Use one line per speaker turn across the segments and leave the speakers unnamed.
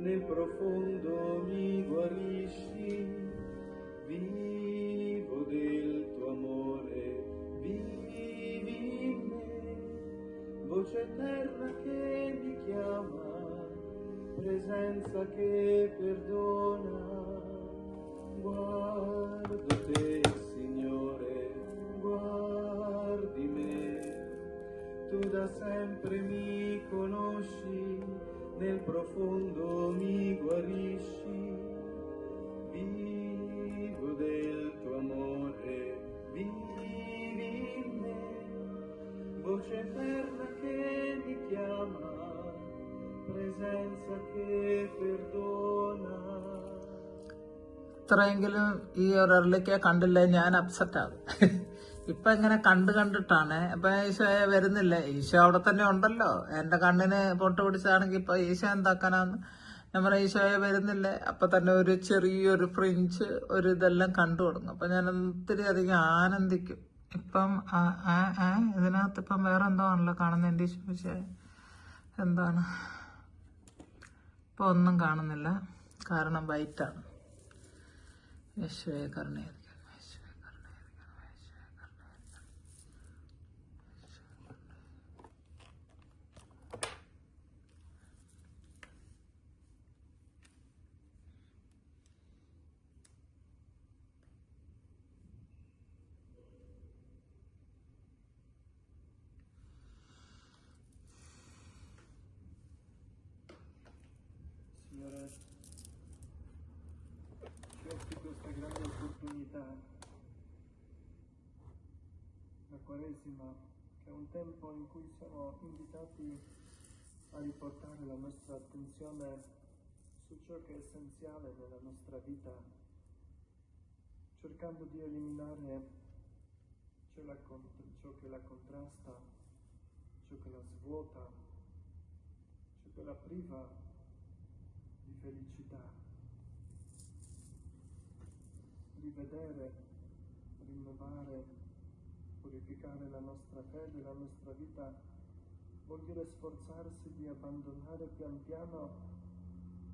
nel profondo mi guarisci, vivo del tuo amore, vivi in me, voce eterna che mi chiama, presenza che perdona. Guardo te, Signore, guardi me, tu da sempre mi conosci, nel profondo mi guarisci, vivo del tuo amore, vivi in me, voce eterna che mi chiama, presenza che perdona.
ഇത്രയെങ്കിലും ഈ ഒരറിലേക്ക് കണ്ടില്ലേ ഞാൻ upset ആകും. ഇപ്പൊ ഇങ്ങനെ കണ്ടിട്ടാണ്. അപ്പൊ ഈശോയെ വരുന്നില്ലേ, ഈശോ അവിടെ തന്നെ ഉണ്ടല്ലോ. എന്റെ കണ്ണിന് പൊട്ട് പിടിച്ചാണെങ്കിൽ ഇപ്പൊ ഈശോ എന്താക്കാനാന്ന് നമ്മുടെ ഈശോയെ വരുന്നില്ലേ. അപ്പൊ തന്നെ ഒരു ചെറിയൊരു ഫ്രിഞ്ച് ഒരു ഇതെല്ലാം കണ്ടു തുടങ്ങും. അപ്പൊ ഞാൻ ഒത്തിരി അധികം ആനന്ദിക്കും. ഇപ്പം ഇതിനകത്ത് ഇപ്പം വേറെ എന്തോ ആണല്ലോ കാണുന്നത്. എന്റെ ഈശോ എന്താണ് ഇപ്പൊ ഒന്നും കാണുന്നില്ല, കാരണം വൈറ്റാണ്. യേശുവേ കരുണയായിരിക്കണം.
Signore, ci offri questa grande opportunità, la Quaresima, che è un tempo in cui siamo invitati a riportare la nostra attenzione su ciò che è essenziale nella nostra vita, cercando di eliminare ciò che la contrasta, ciò che la svuota, ciò che la priva di felicità, rivedere, rinnovare, purificare la nostra fede, la nostra vita, vuol dire sforzarsi di abbandonare pian piano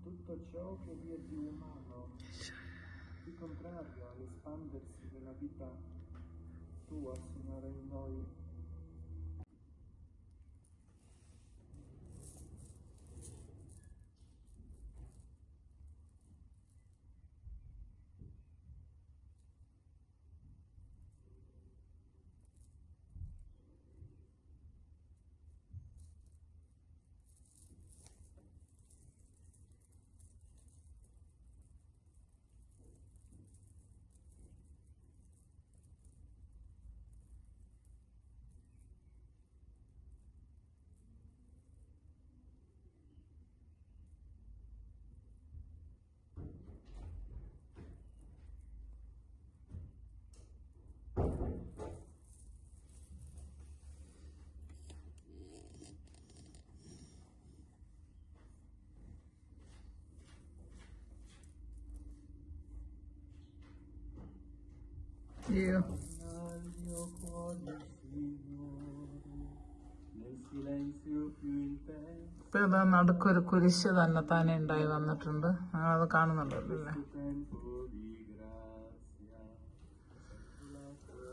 tutto ciò che vi è di umano, di contrario all'espandersi della vita tua, Signore, in noi.
Io.
Al mio cuore, Signore, nel silenzio più intenso.
ഇപ്പൊ ഇതാ നടുക്കൊരു കുരിശ് തന്നെ താനെ ഉണ്ടായി വന്നിട്ടുണ്ട്. അത് കാണുന്നുണ്ടല്ലോ അല്ലേ.
Tempo di grazia, la tua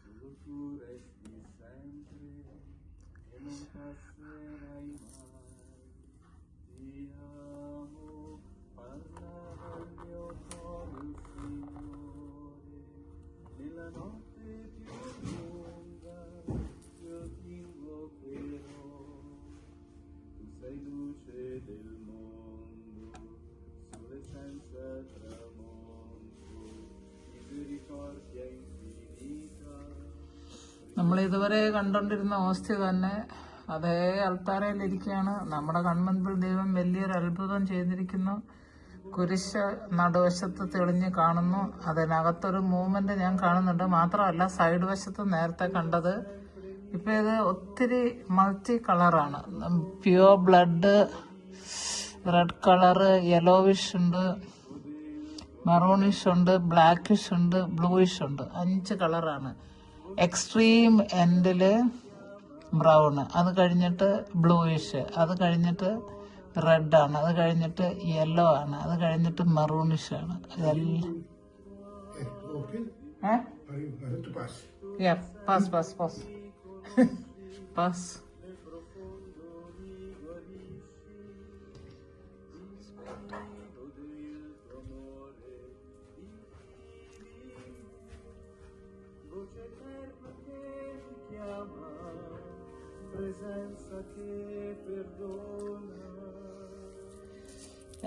solo tu resti sempre e non passerai mai. Ti amo, parla del mio cuore, Signore, nella notte più lunga io ti invocherò. Tu sei luce del mondo, sole senza tramonto, misericordia infinita.
നമ്മൾ ഇതുവരെ കണ്ടോണ്ടിരുന്ന അവസ്ഥ തന്നെ അതേ അൾത്താരയിലിരിക്കുകയാണ്. നമ്മുടെ കൺമുൻപിൽ ദൈവം വലിയൊരു അത്ഭുതം ചെയ്തിരിക്കുന്നു. കുരിശ് നടുവശത്ത് തെളിഞ്ഞ് കാണുന്നു. അതിനകത്തൊരു മൂവ്മെന്റ് ഞാൻ കാണുന്നുണ്ട്. മാത്രമല്ല സൈഡ് വശത്ത് നേരത്തെ കണ്ടത് ഇപ്പൊ ഇത് ഒത്തിരി മൾട്ടി കളറാണ്. പ്യുവർ ബ്ലഡ്, റെഡ് കളറ്, യെലോവിഷ് ഉണ്ട്, മെറൂണിഷ് ഉണ്ട്, ബ്ലാക്കിഷ് ഉണ്ട്, ബ്ലൂയിഷ് ഉണ്ട്. 5 കളറാണ്. എക്സ്ട്രീം എൻഡില് ബ്രൗൺ, അത് കഴിഞ്ഞിട്ട് ബ്ലൂയിഷ്, അത് കഴിഞ്ഞിട്ട് റെഡ് ആണ്, അത് കഴിഞ്ഞിട്ട് യെല്ലോ ആണ്, അത് കഴിഞ്ഞിട്ട് മെറൂണിഷ് ആണ്. ഇതെല്ലാം പാസ് പാസ് പാസ് പാസ്.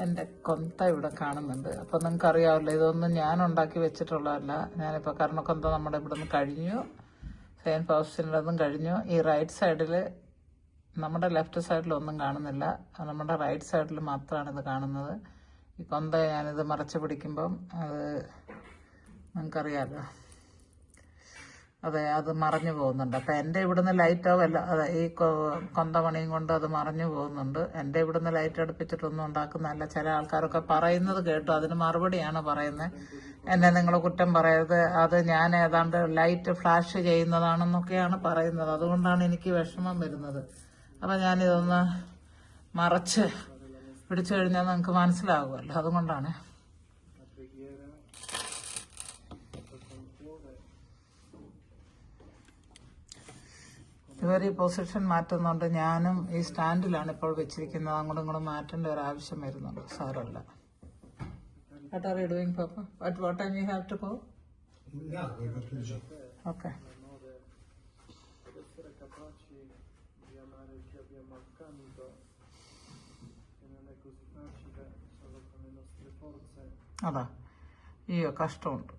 എൻ്റെ കൊന്ത ഇവിടെ കാണുന്നുണ്ട്. അപ്പം നിങ്ങൾക്ക് അറിയാമല്ലോ, ഇതൊന്നും ഞാൻ ഉണ്ടാക്കി വെച്ചിട്ടുള്ളതല്ല. ഞാനിപ്പോൾ കർണക്കൊന്ത നമ്മുടെ ഇവിടെ നിന്ന് കഴിഞ്ഞു, സെയിൻറ്റ് ഫൗസ്റ്റിൻ്റെതും കഴിഞ്ഞു. ഈ റൈറ്റ് സൈഡിൽ, നമ്മുടെ ലെഫ്റ്റ് സൈഡിലൊന്നും കാണുന്നില്ല, നമ്മുടെ റൈറ്റ് സൈഡിൽ മാത്രമാണ് ഇത് കാണുന്നത്. ഈ കൊന്ത ഞാനിത് മറച്ച് പിടിക്കുമ്പം അത് നിങ്ങൾക്കറിയാമല്ലോ, അതെ, അത് മറഞ്ഞു പോകുന്നുണ്ട്. അപ്പം എൻ്റെ ഇവിടുന്ന് ലൈറ്റോ വല്ല, അതെ, ഈ കൊന്തമണിയും കൊണ്ട് അത് മറഞ്ഞു പോകുന്നുണ്ട്. എൻ്റെ ഇവിടുന്ന് ലൈറ്റ് അടുപ്പിച്ചിട്ടൊന്നും ഉണ്ടാക്കുന്നതല്ല. ചില ആൾക്കാരൊക്കെ പറയുന്നത് കേട്ടു, അതിന് മറുപടിയാണ് പറയുന്നത്. എന്നെ നിങ്ങൾ കുറ്റം പറയരുത്, അത് ഞാൻ ഏതാണ്ട് ലൈറ്റ് ഫ്ലാഷ് ചെയ്യുന്നതാണെന്നൊക്കെയാണ് പറയുന്നത്. അതുകൊണ്ടാണ് എനിക്ക് വിഷമം വരുന്നത്. അപ്പം ഞാനിതൊന്ന് മറച്ച് പിടിച്ചു കഴിഞ്ഞാൽ നിങ്ങൾക്ക് മനസ്സിലാകുമല്ലോ, അതുകൊണ്ടാണ്. ഇവർ ഈ പൊസിഷൻ മാറ്റുന്നുണ്ട്. ഞാനും ഈ സ്റ്റാൻഡിലാണ് ഇപ്പോൾ വെച്ചിരിക്കുന്നത്. അങ്ങോട്ടും ഇങ്ങോട്ടും മാറ്റേണ്ട ഒരു ആവശ്യം വരുന്നുണ്ട്. സാരമല്ല. What are you doing, Papa? At what time you have to go? Okay. അതാ, അയ്യോ കഷ്ടമുണ്ട്,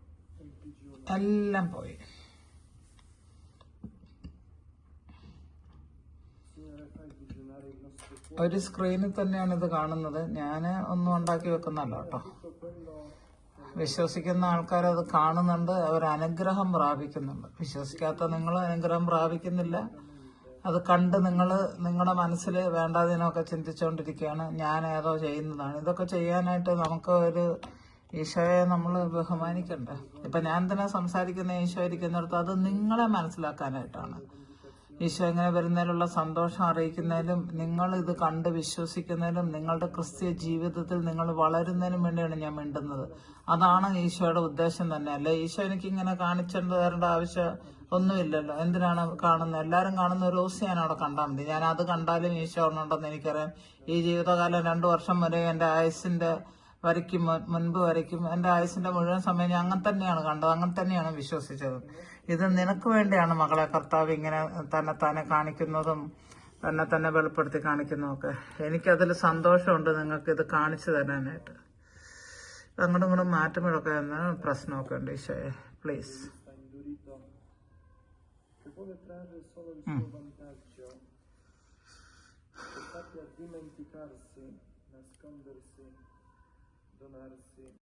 എല്ലാം പോയി. ഒരു സ്ക്രീനിൽ തന്നെയാണ് ഇത് കാണുന്നത്. ഞാൻ ഒന്നും ഉണ്ടാക്കി വെക്കുന്നല്ല കേട്ടോ. വിശ്വസിക്കുന്ന ആൾക്കാർ അത് കാണുന്നുണ്ട്, അവർ അനുഗ്രഹം പ്രാപിക്കുന്നുണ്ട്. വിശ്വസിക്കാത്ത നിങ്ങൾ അനുഗ്രഹം പ്രാപിക്കുന്നില്ല. അത് കണ്ട് നിങ്ങൾ നിങ്ങളുടെ മനസ്സിൽ വേണ്ടാതിനൊക്കെ ചിന്തിച്ചുകൊണ്ടിരിക്കുകയാണ്. ഞാൻ ഏതോ ചെയ്യുന്നതാണ്. ഇതൊക്കെ ചെയ്യാനായിട്ട് നമുക്ക് ഒരു ഈശോയെ നമ്മൾ ബഹുമാനിക്കണ്ടേ? ഇപ്പം ഞാൻ തന്നെ സംസാരിക്കുന്ന ഈശോ ഇരിക്കുന്നിടത്ത് അത് നിങ്ങളെ മനസ്സിലാക്കാനായിട്ടാണ്. ഈശോ ഇങ്ങനെ വരുന്നതിലുള്ള സന്തോഷം അറിയിക്കുന്നതിലും നിങ്ങൾ ഇത് കണ്ട് വിശ്വസിക്കുന്നതിലും നിങ്ങളുടെ ക്രിസ്തീയ ജീവിതത്തിൽ നിങ്ങൾ വളരുന്നതിനും വേണ്ടിയാണ് ഞാൻ മിണ്ടുന്നത്. അതാണ് ഈശോയുടെ ഉദ്ദേശം തന്നെ. അല്ലെ ഈശോ എനിക്ക് ഇങ്ങനെ കാണിച്ചു തരേണ്ട ആവശ്യം ഒന്നുമില്ലല്ലോ. എന്തിനാണ് കാണുന്നത്? എല്ലാവരും കാണുന്ന ഒരു ദിവസം ഞാൻ അവിടെ കണ്ടാൽ മതി. ഞാൻ അത് കണ്ടാലും ഈശോ ഉണ്ടെന്ന് എനിക്കറിയാം. ഈ ജീവിതകാലം 2 വർഷം വരെ എൻ്റെ ആയുസിൻ്റെ വരയ്ക്കും മുൻപ് വരയ്ക്കും എൻ്റെ ആയുസിൻ്റെ മുഴുവൻ സമയം ഞാൻ അങ്ങനെ തന്നെയാണ് കണ്ടത്, അങ്ങനെ തന്നെയാണ് വിശ്വസിച്ചത്. ഇത് നിനക്ക് വേണ്ടിയാണ് മകളെ കർത്താവ് ഇങ്ങനെ തന്നെ കാണിക്കുന്നതും തന്നെ വെളിപ്പെടുത്തി കാണിക്കുന്നതൊക്കെ. എനിക്കതിൽ സന്തോഷമുണ്ട് നിങ്ങൾക്ക് ഇത് കാണിച്ചു തരാനായിട്ട്. അങ്ങോട്ടും ഇങ്ങോട്ടും മാറ്റുമ്പോഴൊക്കെ പ്രശ്നമൊക്കെ ഉണ്ട്. ഈശോയെ please.
Vuole trarre solo il suo vantaggio, che sappia dimenticarsi, nascondersi, donarsi.